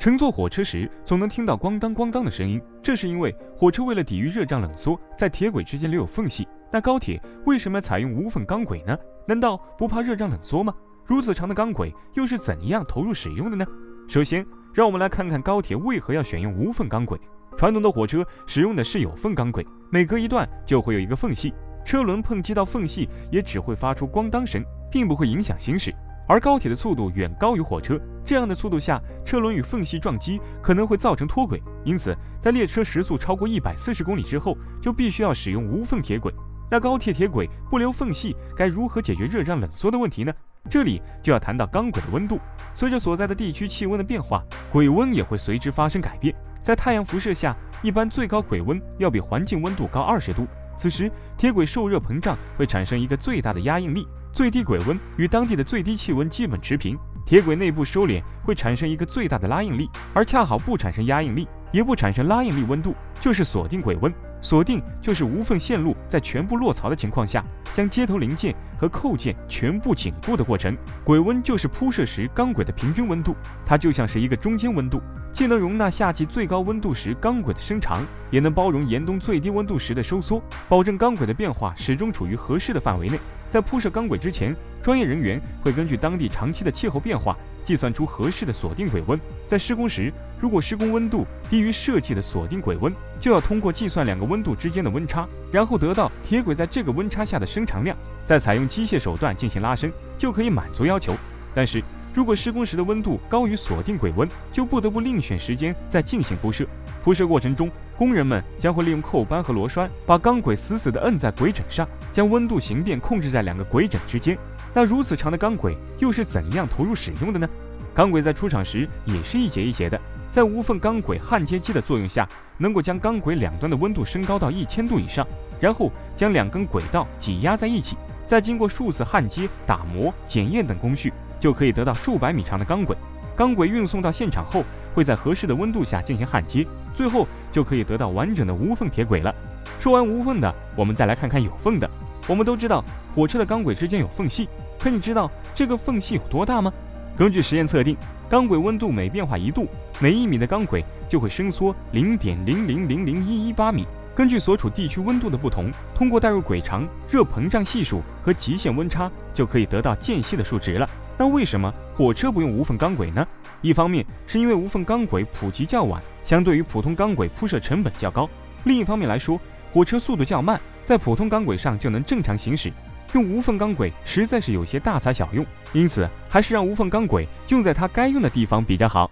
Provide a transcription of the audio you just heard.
乘坐火车时总能听到咣当咣当的声音，这是因为火车为了抵御热胀冷缩，在铁轨之间留有缝隙。那高铁为什么要采用无缝钢轨呢？难道不怕热胀冷缩吗？如此长的钢轨又是怎样投入使用的呢？首先，让我们来看看高铁为何要选用无缝钢轨。传统的火车使用的是有缝钢轨，每隔一段就会有一个缝隙，车轮碰击到缝隙也只会发出咣当声，并不会影响行驶。而高铁的速度远高于火车，这样的速度下，车轮与缝隙撞击可能会造成脱轨，因此在列车时速超过140公里之后，就必须要使用无缝铁轨。那高铁铁轨不留缝隙，该如何解决热胀冷缩的问题呢？这里就要谈到钢轨的温度，随着所在的地区气温的变化，轨温也会随之发生改变。在太阳辐射下，一般最高轨温要比环境温度高20度，此时铁轨受热膨胀会产生一个最大的压应力，最低轨温与当地的最低气温基本持平，铁轨内部收敛会产生一个最大的拉应力，而恰好不产生压应力，也不产生拉应力温度，就是锁定轨温。锁定就是无缝线路在全部落槽的情况下，将接头零件和扣件全部紧固的过程。轨温就是铺设时钢轨的平均温度，它就像是一个中间温度，既能容纳夏季最高温度时钢轨的伸长，也能包容严冬最低温度时的收缩，保证钢轨的变化始终处于合适的范围内。在铺设钢轨之前，专业人员会根据当地长期的气候变化，计算出合适的锁定轨温。在施工时，如果施工温度低于设计的锁定轨温，就要通过计算两个温度之间的温差，然后得到铁轨在这个温差下的伸长量，再采用机械手段进行拉伸，就可以满足要求。但是如果施工时的温度高于锁定轨温，就不得不另选时间再进行铺设。铺设过程中，工人们将会利用扣扳和螺栓把钢轨死死地摁在轨枕上，将温度形变控制在两个轨枕之间。那如此长的钢轨又是怎样投入使用的呢？钢轨在出厂时也是一节一节的，在无缝钢轨焊接机的作用下，能够将钢轨两端的温度升高到1000度以上，然后将两根轨道挤压在一起，再经过数次焊接、打磨、检验等工序，就可以得到数百米长的钢轨。钢轨运送到现场后，会在合适的温度下进行焊接，最后就可以得到完整的无缝铁轨了。说完无缝的，我们再来看看有缝的。我们都知道火车的钢轨之间有缝隙，可你知道这个缝隙有多大吗？根据实验测定，钢轨温度每变化1度，每1米的钢轨就会伸缩0.0000118米。根据所处地区温度的不同，通过代入轨长、热膨胀系数和极限温差，就可以得到间隙的数值了。那为什么火车不用无缝钢轨呢？一方面是因为无缝钢轨普及较晚，相对于普通钢轨铺设成本较高；另一方面来说，火车速度较慢，在普通钢轨上就能正常行驶，用无缝钢轨实在是有些大材小用，因此还是让无缝钢轨用在它该用的地方比较好。